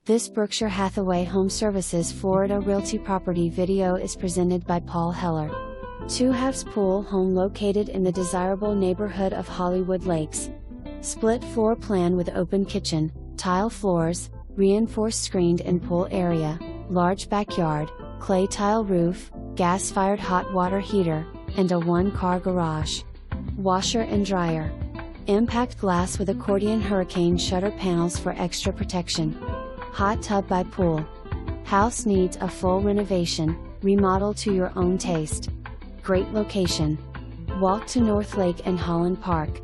This Berkshire Hathaway HomeServices Florida Realty property video is presented by Paul Heller. 2-halves pool home located in the desirable neighborhood of Hollywood Lakes. Split floor plan with open kitchen, tile floors, reinforced screened-in pool area, large backyard, clay tile roof, gas-fired hot water heater, and a 1-car garage. Washer and dryer. Impact glass with accordion hurricane shutter panels for extra protection. Hot tub by pool. House needs a full renovation, remodel to your own taste. Great location. Walk to North Lake and Holland Park.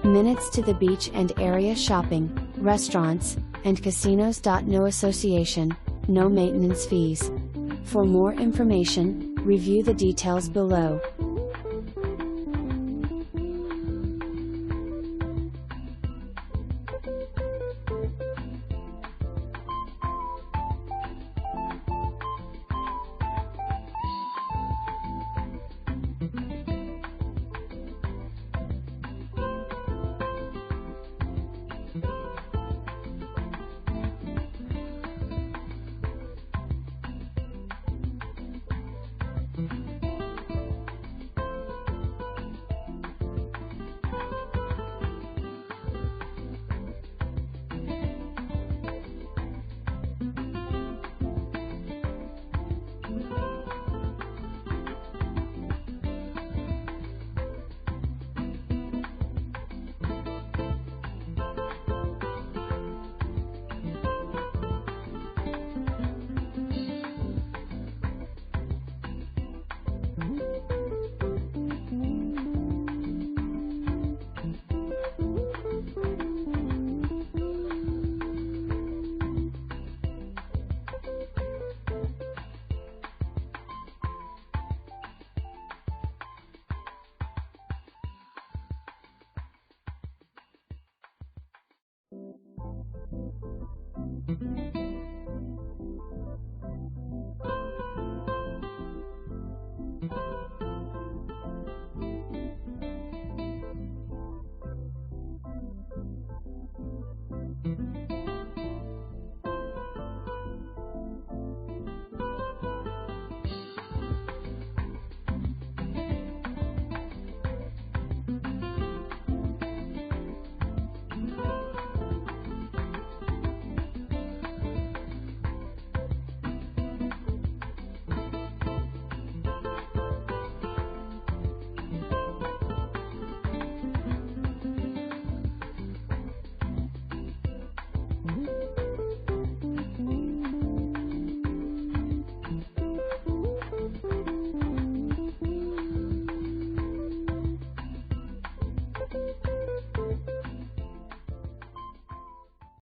Minutes to the beach and area shopping, restaurants, and casinos.No association, no maintenance fees. For more information, review the details below.